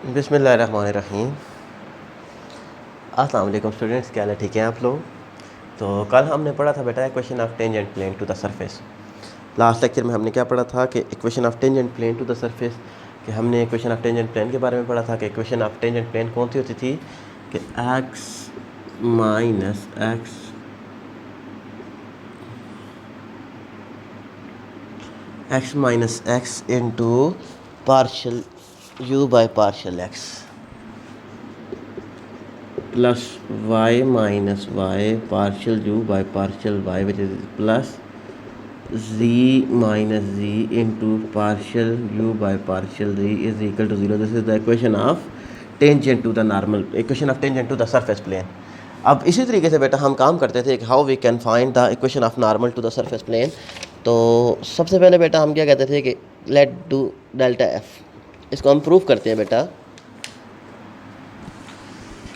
बिस्मिल्लाहिर्रहमानिर्रहीम। अस्सलाम वालेकुम स्टूडेंट्स, क्या हाल है? ठीक है आप लोग? तो कल हमने पढ़ा था बेटा equation of tangent plane to the surface. Last lecture में हमने क्या पढ़ा था कि equation of tangent plane to the surface, कि हमने इक्वेशन ऑफ टेंजेंट प्लेन के बारे में पढ़ा था कि इक्वेशन ऑफ टेंजेंट प्लेन कौन सी होती थी कि x minus x into partial u by partial x plus y minus y partial u by partial y which is plus z minus z into partial u by partial z is equal to 0। This is the equation of tangent to the normal, equation of tangent to the surface plane. अब इसी तरीके से बेटा हम काम करते थे कि how we can find the equation of normal to the surface plane. तो सबसे पहले बेटा हम क्या कहते थे कि लेट डू डेल्टा एफ, इसको हम प्रूव करते हैं बेटा।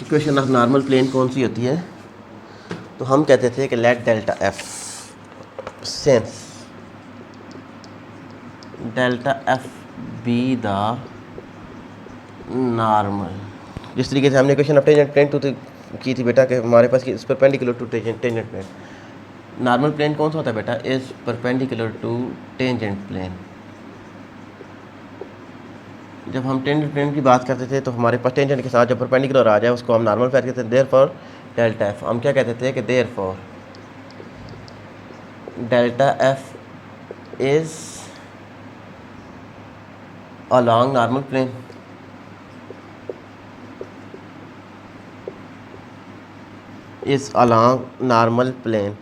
इक्वेशन ऑफ नॉर्मल प्लेन कौन सी होती है? तो हम कहते थे कि let delta f since delta f be the normal. जिस तरीके से हमने equation of tangent plane to की थी बेटा कि हमारे पास इस perpendicular to tangent plane, normal plane कौन सा होता है बेटा? Is perpendicular to tangent plane. जब हम टेंजेंट प्लेन की बात करते थे तो हमारे पास टेंजेंट के साथ जब परपेंडिकुलर आ जाए उसको हम नॉर्मल प्लेन कहते थे। देयरफॉर डेल्टा एफ, हम क्या कहते थे कि therefore delta f is along normal plane. Is along normal plane.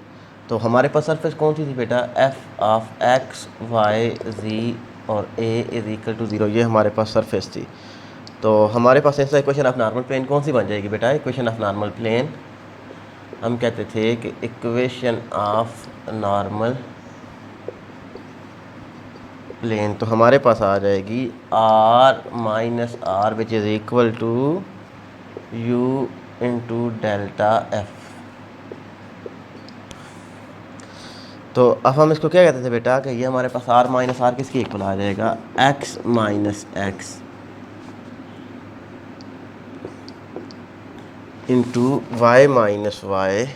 तो हमारे पास सरफेस कौन सी थी बेटा? F of x y z और ए इज इक्वल टू 0, ये हमारे पास सरफेस थी। तो हमारे पास ऐसा इक्वेशन ऑफ नॉर्मल प्लेन कौन सी बन जाएगी बेटा? इक्वेशन ऑफ नॉर्मल प्लेन हम कहते थे कि इक्वेशन ऑफ नॉर्मल प्लेन तो हमारे पास आ जाएगी r minus r which is equal to u into delta f. तो अब हम इसको क्या कहते थे बेटा कि ये हमारे पास आर माइनस आर किसकी इक्वल आ जाएगा? X minus x into y minus y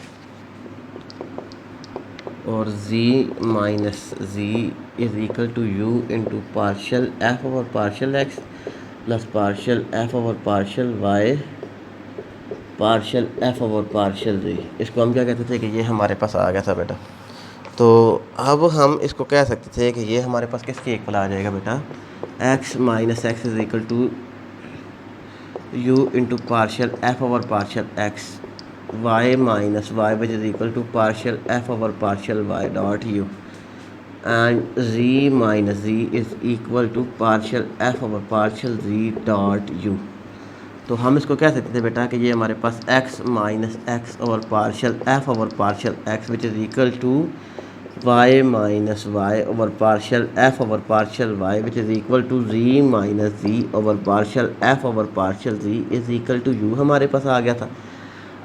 और z minus z is equal to u into partial f over partial x plus partial f over partial y partial f over partial z। इसको हम क्या कहते थे कि ये हमारे पास आ गया था बेटा। तो अब हम इसको कह सकते थे कि ये हमारे पास किसकी इक्वल आ जाएगा बेटा? x minus x is equal to u into partial f over partial x y minus y which is equal to partial f over partial y dot u and z minus z is equal to partial f over partial z dot u। तो हम इसको कह सकते थे बेटा कि ये हमारे पास x minus x over partial f over partial x which is equal to y minus y over partial f over partial y which is equal to z minus z over partial f over partial z is equal to u हमारे पास आ गया था।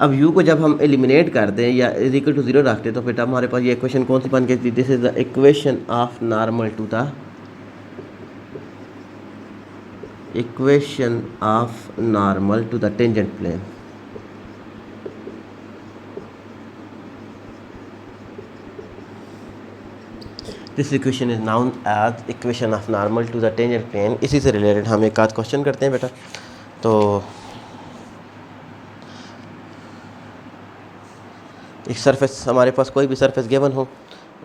अब u को जब हम eliminate कर दें या इज इक्वल टू 0 रखते तो बेटा हमारे पास ये इक्वेशन कौन सी बन गई थी? This is the equation of normal to the equation of normal to the tangent plane. This equation is known as equation of normal to the tangent plane. इसी से रिलेटेड हम एक आध क्वेश्चन करते हैं बेटा। तो एक सरफेस, हमारे पास कोई भी सरफेस गिवन हो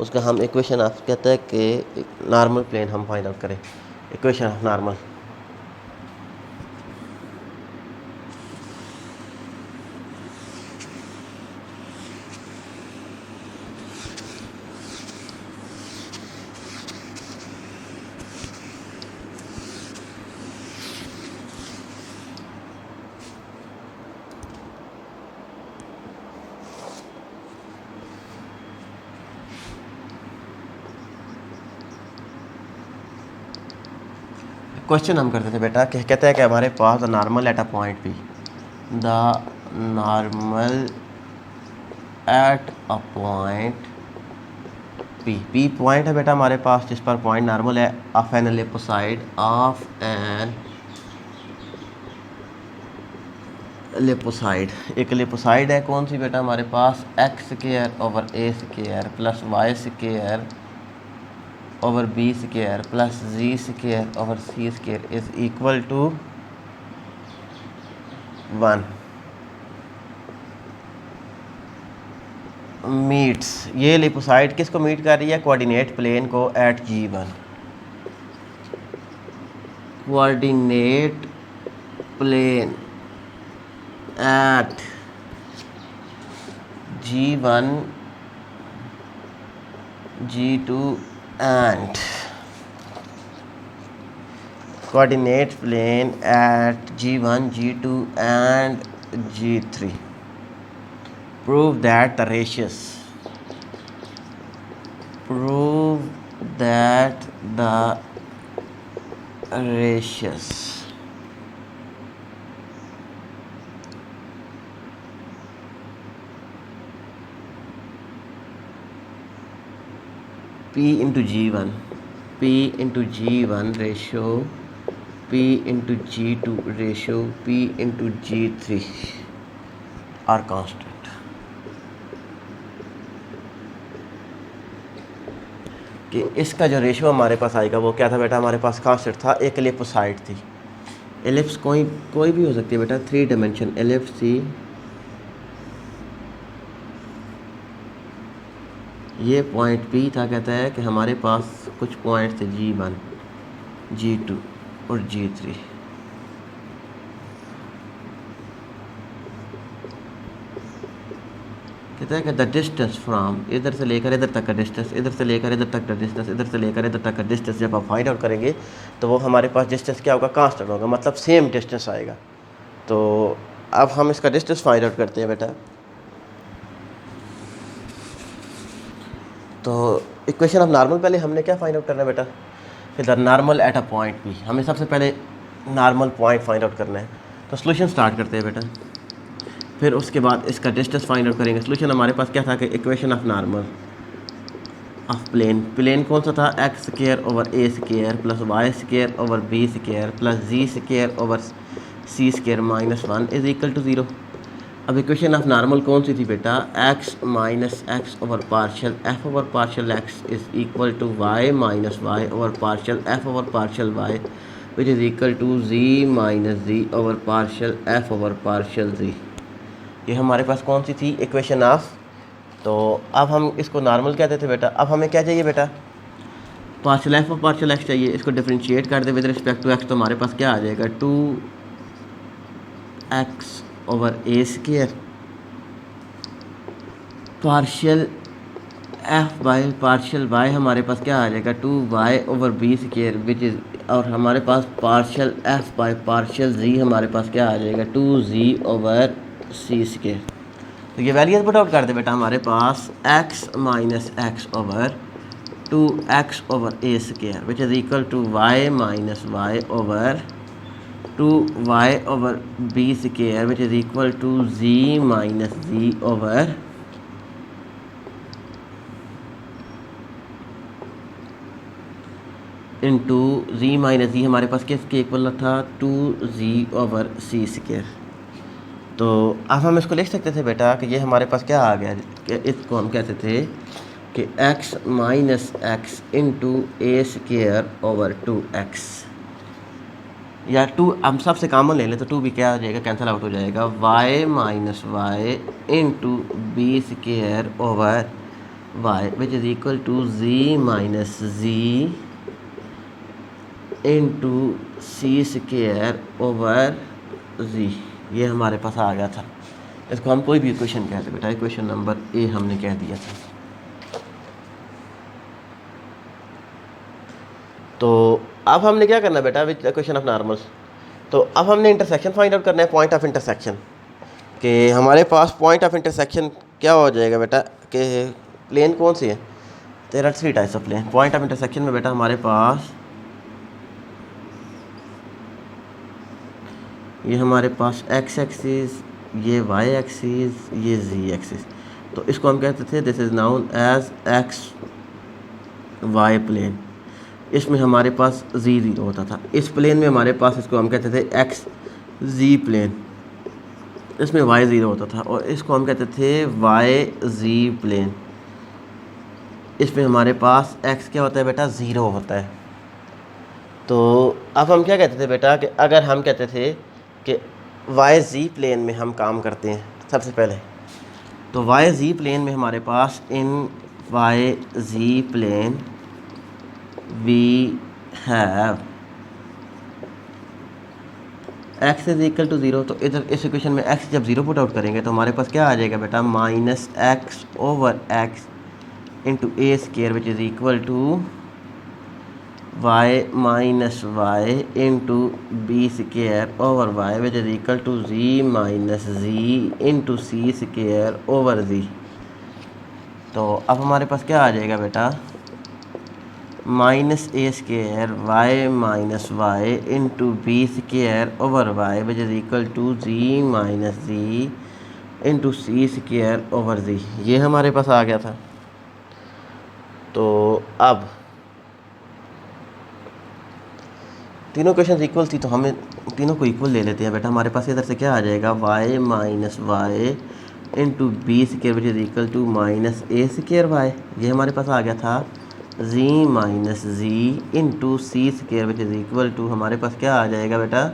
उसका हम इक्वेशन ऑफ कहते हैं कि नॉर्मल प्लेन हम फाइंड आउट करें। इक्वेशन ऑफ नॉर्मल, क्वेश्चन हम करते थे बेटा कि कहते हैं कि हमारे पास the normal at a point P, the normal at a point P point है बेटा हमारे पास जिस पर पॉइंट नॉर्मल है of an ellipsoid of an ellipsoid, एक एलिपोसाइड है कौन सी बेटा हमारे पास, x square over a square plus y square over b square plus z square over c square is equal to 1। Meets, ये एलिपोसाइड किसको मीट कर रही है, कोऑर्डिनेट प्लेन को at G1, coordinate plane at G1 G2 and coordinate plane at G1 G2 and G3. Prove that the ratios P into G1 ratio P into G2 ratio P into G3 are constant। कि इसका जो ratio हमारे पास आएगा वो क्या था बेटा, हमारे पास कांस्टेंट था, एक एलिप्सोसाइड थी। एलिप्स कोई भी हो सकती है बेटा, 3 डायमेंशन एलिप्स थी। ये पॉइंट P था, कहता है कि हमारे पास कुछ पॉइंट थे G1 G2 और G3। कहता है कि द डिस्टेंस फ्रॉम, इधर से लेकर इधर तक का डिस्टेंस, इधर से लेकर इधर तक का डिस्टेंस, इधर से लेकर इधर तक का डिस्टेंस जब आप फाइंड आउट करेंगे तो वो हमारे पास डिस्टेंस क्या होगा, कांस्टेंट होगा, मतलब सेम डिस्टेंस आएगा। तो अब हम इसका डिस्टेंस फाइंड आउट करते हैं बेटा। तो इक्वेशन ऑफ नॉर्मल पहले हमने क्या फाइंड आउट करना है बेटा, फिर the normal at a point P, हमें सबसे पहले नॉर्मल पॉइंट फाइंड आउट करना है। तो सोल्यूशन स्टार्ट करते हैं बेटा, फिर उसके बाद इसका डिस्टेंस फाइंड आउट करेंगे। सोल्यूशन हमारे पास क्या था कि equation of normal of plane कौन सा था, x square over a square plus y square over b square plus z square over c square minus 1 is equal to 0। अब इक्वेशन ऑफ नॉर्मल कौन सी थी बेटा, x minus x over partial f over partial x is equal to y minus y over partial f over partial y which is equal to z minus z over partial f over partial z. ये हमारे पास कौन सी थी equation of. तो अब हम इसको normal कहते थे बेटा। अब हमें क्या चाहिए बेटा, पार्शियल एफ और पार्शियल एक्स चाहिए। इसको डिफरेंशिएट कर दे विद रिस्पेक्ट टू एक्स, तो हमारे पास क्या आ जाएगा, 2x over a square partial f by partial y, हमारे पास क्या आ जाएगा 2y over b square which is, और हमारे पास partial f by partial z हमारे पास क्या आ जाएगा 2z ओवर सी स्क्वायर। तो ये वैल्यूज पुट आउट कर दे बेटा, हमारे पास x minus x over 2x over a square which is equal to y minus y over 2y over b square which is equal to z minus z over into z minus z हमारे पास किसके equal था 2z over c square. तो अब हम इसको लिख सकते थे बेटा कि ये हमारे पास क्या आ गया, कि इसको हम कहते थे कि x माइनस एक्स इंटू ए स्क्वायर ओवर 2x, या 2 हम सबसे कॉमन ले लें तो 2 भी क्या हो जाएगा, कैंसिल आउट हो जाएगा, y minus y into b square over y which is equal to z minus z into c square over z. ये हमारे पास आ गया था। इसको हम कोई भी इक्वेशन कहते बेटा, इक्वेशन नंबर ए हमने कह दिया था। तो अब हमने क्या करना बेटा विद इक्वेशन ऑफ नॉर्मल्स, तो अब हमने इंटरसेक्शन फाइंड आउट करना है, पॉइंट ऑफ इंटरसेक्शन। कि हमारे पास पॉइंट ऑफ इंटरसेक्शन क्या हो जाएगा बेटा, कि प्लेन कौन सी है, there are 3 types of plane. Point of intersection में बेटा हमारे पास ये हमारे पास एक्स एक्सिस, ये वाई एक्सिस, ये जी एक्सिस। तो इसको हम कहते थे this is known as x y plane. इसमें हमारे पास जी 0 होता था। इस प्लेन में हमारे पास इसको हम कहते थे एक्स जी प्लेन। इसमें वाई ज़ीरो होता था और इसको हम कहते थे वाई जी प्लेन। इसमें हमारे पास एक्स क्या होता है बेटा, ज़ीरो होता है। तो अब हम क्या कहते थे बेटा कि अगर हम कहते थे कि वाई जी प्लेन में हम काम करते हैं सबसे पहले, तो वाई जी प्लेन में हमारे पास in y z plane we have x is equal to zero. तो इधर इस इक्वेशन में एक्स जब ज़ीरो पुट आउट करेंगे तो हमारे पास क्या आ जाएगा बेटा, minus x over x into a square which is equal to y minus y into b square over y which is equal to z minus z into c square over z. तो अब हमारे पास क्या आ जाएगा बेटा, minus a square y minus y into b square over y which is equal to z minus z into c square over z. ये हमारे पास आ गया था। तो अब तीनों क्वेश्चन इक्वल थी तो हमें तीनों को इक्वल ले लेते हैं बेटा। हमारे पास इधर से क्या आ जाएगा, y minus y into b square which is equal to minus a square y. ये हमारे पास आ गया था z minus z into c square which is equal to, हमारे पास क्या आ जाएगा बेटा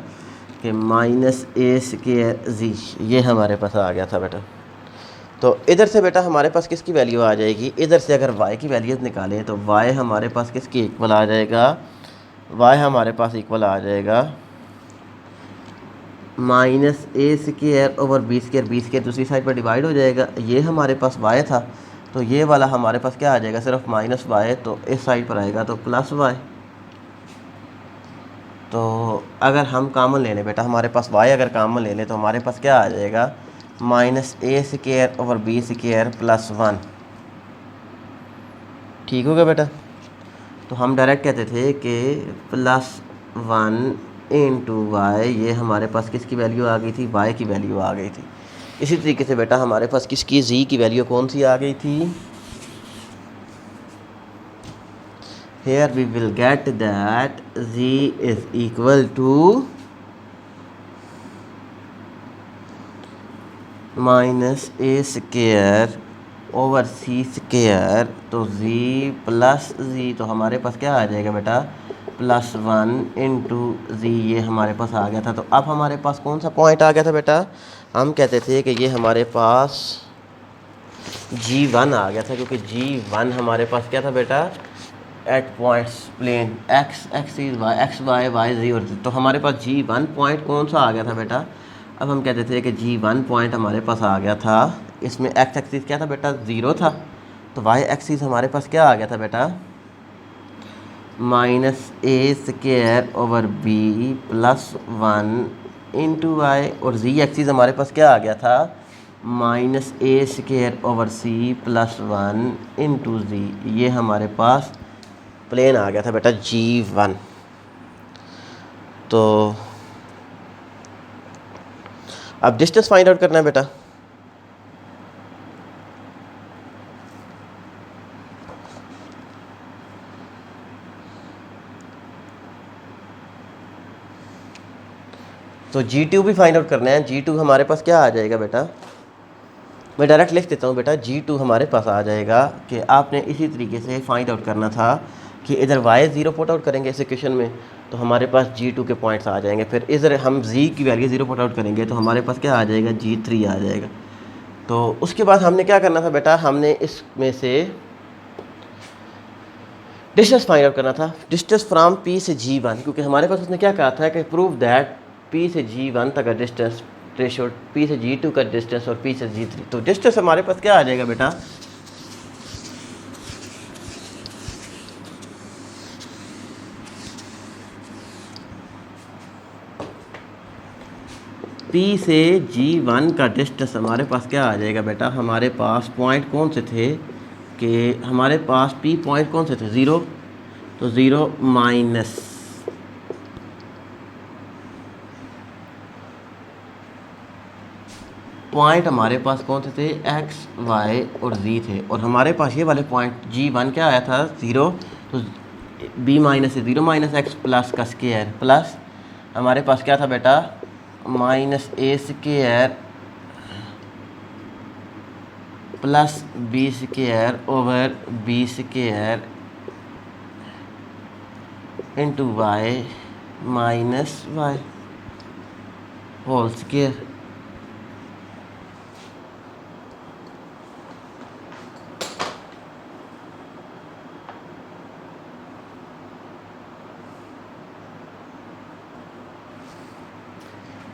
कि माइनस ए स्केयर जी। ये हमारे पास आ गया था बेटा। तो इधर से बेटा हमारे पास किसकी वैल्यू आ जाएगी, इधर से अगर y की वैल्यूज़ निकालें तो y हमारे पास किसकी इक्वल आ जाएगा, y हमारे पास इक्वल आ जाएगा minus a square over b square दूसरी साइड पर डिवाइड हो जाएगा। ये हमारे पास y था तो ये वाला हमारे पास क्या आ जाएगा, सिर्फ माइनस वाई, तो इस साइड पर आएगा तो प्लस वाई। तो अगर हम कामन ले लें बेटा, हमारे पास y अगर कामन ले लें तो हमारे पास क्या आ जाएगा, minus a square over b square plus one. ठीक हो गया बेटा। तो हम डायरेक्ट कहते थे कि प्लस वन इंटू वाई, ये हमारे पास किसकी वैल्यू आ गई थी, वाई की वैल्यू आ गई थी। इसी तरीके से बेटा हमारे पास किसकी, जी की वैल्यू कौन सी आ गई थी, here we will get that z is equal to minus a square over c square, तो z प्लस z, तो हमारे पास क्या आ जाएगा बेटा, प्लस वन इंटू जी। ये हमारे पास आ गया था। तो अब हमारे पास कौन सा पॉइंट आ गया था बेटा, हम कहते थे कि ये हमारे पास G1 आ गया था, क्योंकि G1 हमारे पास क्या था बेटा, at points plane x axis y x y y z और जी। तो हमारे पास G1 पॉइंट कौन सा आ गया था बेटा, अब हम कहते थे कि G1 पॉइंट हमारे पास आ गया था, इसमें एक्स एक्सिस क्या था बेटा, ज़ीरो था। तो वाई एक्सिस हमारे पास क्या आ गया था बेटा, minus a square over b plus one into y, और जी एक्सिस हमारे पास क्या आ गया था, minus a square over c plus one into z. ये हमारे पास प्लेन आ गया था बेटा G1। तो अब डिस्टेंस फाइंड आउट करना है बेटा। तो G2 भी फाइंड आउट करना है। G2 हमारे पास क्या आ जाएगा बेटा, मैं डायरेक्ट लिख देता हूँ बेटा, G2 हमारे पास आ जाएगा कि आपने इसी तरीके से फाइंड आउट करना था कि इधर y ज़ीरो पुट आउट करेंगे इस इक्वेशन में तो हमारे पास G2 के पॉइंट्स आ जाएंगे, फिर इधर हम z की वैल्यू ज़ीरो पुट आउट करेंगे तो हमारे पास क्या आ जाएगा, G3 आ जाएगा। तो उसके बाद हमने क्या करना था बेटा, हमने इसमें से डिस्टेंस फाइंड आउट करना था, डिस्टेंस फ्राम P से G1, क्योंकि हमारे पास उसने क्या कहा था कि प्रूव दैट P से G1 तक का डिस्टेंस रेशो P से G2 का डिस्टेंस और P से G3। तो डिस्टेंस हमारे पास क्या आ जाएगा बेटा, P से G1 का डिस्टेंस हमारे पास क्या आ जाएगा बेटा, हमारे पास पॉइंट कौन से थे कि हमारे पास P पॉइंट कौन से थे, ज़ीरो, तो ज़ीरो माइनस पॉइंट हमारे पास कौन से थे, एक्स वाई और जी थे, और हमारे पास ये वाले पॉइंट G1 क्या आया था, ज़ीरो, तो B माइनस से ज़ीरो माइनस एक्स प्लस का स्केयर प्लस हमारे पास क्या था बेटा, minus a square plus b square over b square into y minus y whole square.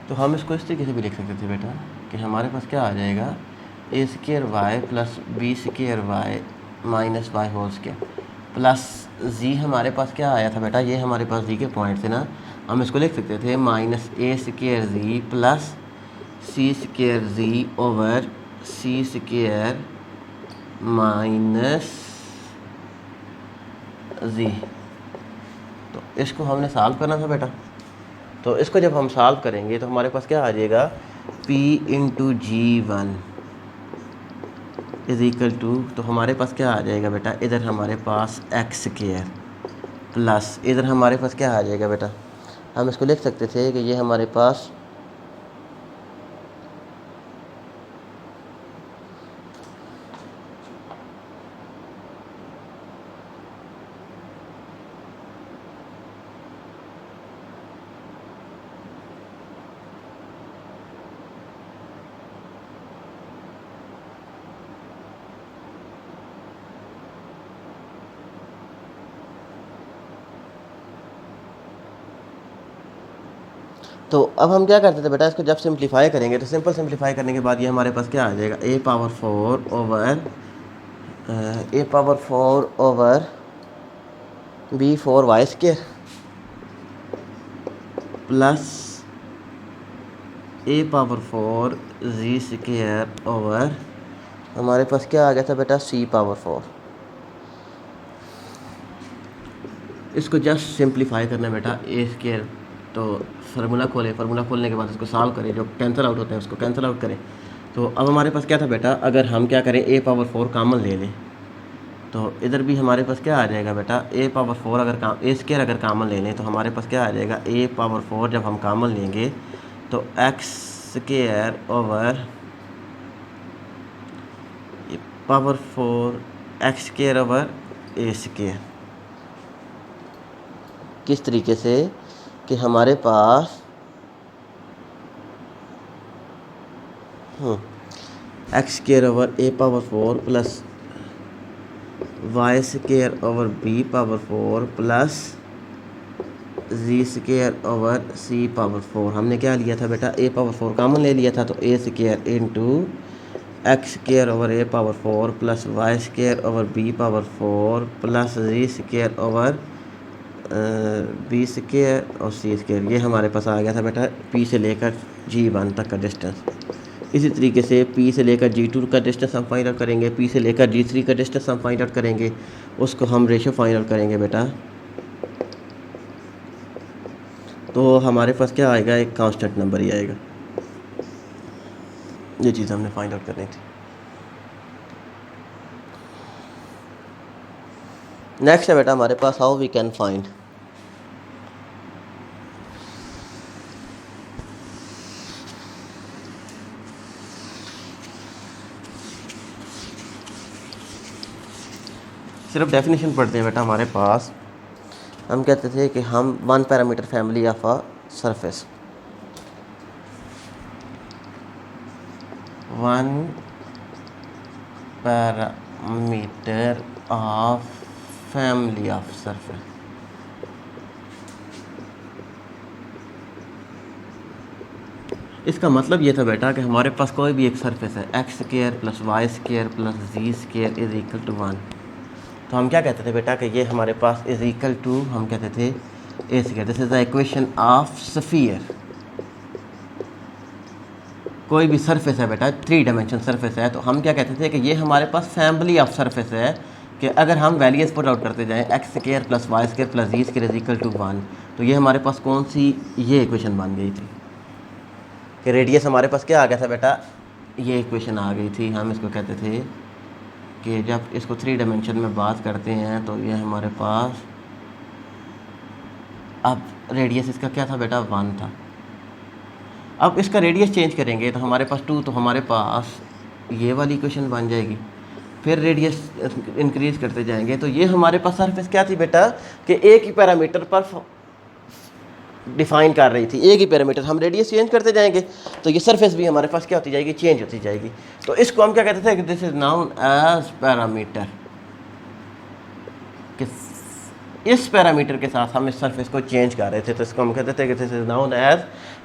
तो हम इसको इस तरीके से भी लिख सकते थे बेटा कि हमारे पास क्या आ जाएगा, a square y plus b square y minus y whole square plus z. हमारे पास क्या आया था बेटा, ये हमारे पास जी के पॉइंट थे ना, हम इसको लिख सकते थे माइनस ए स्क्वायर जी प्लस सी स्क्वायर जी ओवर सी स्क्वायर माइनस जी। तो इसको हमने सॉल्व करना था बेटा। तो इसको जब हम सॉल्व करेंगे तो हमारे पास क्या आ जाएगा, P into z one is equal to, तो हमारे पास क्या आ जाएगा बेटा, इधर हमारे पास एक्स स्क्वायर प्लस इधर हमारे पास क्या आ जाएगा बेटा, हम इसको लिख सकते थे कि ये हमारे पास तो अब हम क्या करते थे बेटा, इसको जब सिंप्लीफाई करेंगे तो सिंपल सिंप्लीफाई करने के बाद ये हमारे पास क्या आ जाएगा, a power 4 over b 4 y square plus a power 4 z square over हमारे पास क्या आ गया था बेटा, सी पावर 4। इसको जस्ट सिंप्लीफाई करना है बेटा, ए स्क्वायर तो फार्मूला खोलने के बाद इसको सॉल्व करें, जो कैंसिल आउट होता है उसको कैंसिल आउट करें। तो अब हमारे पास क्या था बेटा, अगर हम क्या करें ए पावर 4 कॉमन ले लें तो इधर भी हमारे पास क्या आ जाएगा बेटा, ए पावर 4 अगर ए स्क्वायर अगर कॉमन ले लें तो हमारे पास क्या आ जाएगा, ए पावर 4 जब हम कॉमन लेंगे तो x square over power 4 x square over a square. किस तरीके से कि हमारे पास x square over a power 4 plus y square over b power 4 plus z square over c power 4। हमने क्या लिया था बेटा, ए पावर 4 कॉमन ले लिया था, तो a square into x square over a power 4 plus y square over b power 4 plus z square over b square और सी स्क्वायर। ये हमारे पास आ गया था बेटा पी से लेकर G1 तक का डिस्टेंस। इसी तरीके से P से लेकर G2 का डिस्टेंस हम फाइंड आउट करेंगे, P से लेकर G3 का डिस्टेंस हम फाइंड आउट करेंगे, उसको हम रेशो फाइंड आउट करेंगे बेटा। तो हमारे पास क्या आएगा, एक कांस्टेंट नंबर ही आएगा। ये चीज़ हमने फाइंड आउट करनी थी। नेक्स्ट है बेटा हमारे पास हाउ वी कैन फाइंड। सिर्फ डेफिनेशन पढ़ते हैं बेटा हमारे पास। हम कहते थे कि हम one parameter family of a surface, one parameter of family of surface. इसका मतलब ये था बेटा कि हमारे पास कोई भी एक सरफेस है, x square plus y square plus z square is equal to 1। तो हम क्या कहते थे बेटा कि ये हमारे पास इज इक्वल टू, हम कहते थे a square, this is the equation of sphere. कोई भी सरफेस है बेटा, 3 डायमेंशन सरफेस है, तो हम क्या कहते थे कि ये हमारे पास फैमिली ऑफ सरफेस है, कि अगर हम वैल्यूज पुट आउट करते जाएं x square plus y square plus z square is equal to 1, तो ये हमारे पास कौन सी ये इक्वेशन बन गई थी कि रेडियस हमारे पास क्या आ गया था बेटा, ये इक्वेशन आ गई थी। हम इसको कहते थे कि जब इसको 3 डायमेंशन में बात करते हैं तो ये हमारे पास, अब रेडियस इसका क्या था बेटा, 1 था। अब इसका रेडियस चेंज करेंगे तो हमारे पास 2, तो हमारे पास ये वाली इक्वेशन बन जाएगी। फिर रेडियस इंक्रीज करते जाएंगे तो ये हमारे पास सरफेस क्या थी बेटा कि एक ही पैरामीटर पर डिफाइन कर रही थी, एक ही पैरामीटर। हम रेडियस चेंज करते जाएंगे तो ये सरफेस भी हमारे पास क्या होती जाएगी, चेंज होती जाएगी। तो इसको हम क्या कहते थे कि this is known as parameter. इस पैरामीटर के साथ हम इस सरफेस को चेंज कर रहे थे तो इसको हम कहते थे कि this is known as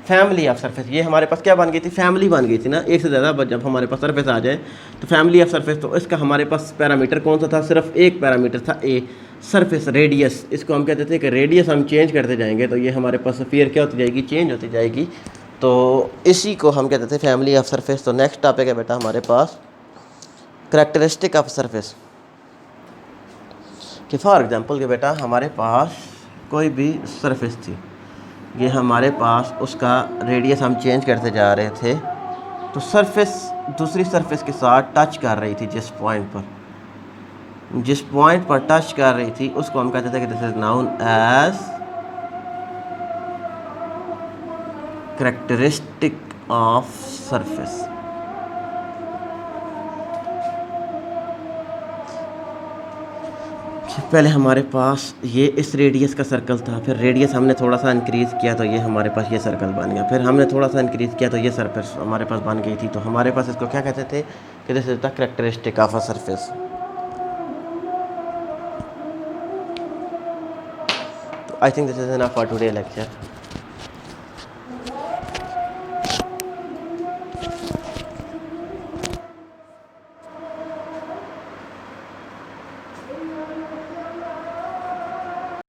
family of surface. ये हमारे पास क्या बन गई थी, फैमिली बन गई थी ना, एक से ज़्यादा जब हमारे पास सरफेस आ जाए तो फैमिली ऑफ सरफेस। तो इसका हमारे पास पैरामीटर कौन सा था, सिर्फ एक पैरामीटर था, ए, सरफेस रेडियस। इसको हम कहते थे कि रेडियस हम चेंज करते जाएंगे तो ये हमारे पास स्फीयर क्या होती जाएगी, चेंज होती जाएगी। तो इसी को हम कहते थे फैमिली ऑफ सरफेस। तो नेक्स्ट टॉपिक है बेटा हमारे पास करैक्टरिस्टिक ऑफ सरफेस। कि फॉर एग्जांपल कि बेटा हमारे पास कोई भी सरफेस थी, ये हमारे पास उसका रेडियस हम चेंज करते जा रहे थे तो सरफेस दूसरी सरफेस के साथ टच कर रही थी। जिस पॉइंट पर टच कर रही थी उसको हम कहते थे कि this is known as characteristic of surface. पहले हमारे पास ये इस रेडियस का सर्कल था, फिर रेडियस हमने थोड़ा सा इंक्रीज़ किया तो ये हमारे पास ये सर्कल बन गया, फिर हमने थोड़ा सा इंक्रीज़ किया तो ये सरफेस हमारे पास बन गई थी। तो हमारे पास इसको क्या कहते थे कि this is the characteristic of a surface. तो I think this is enough for today lecture.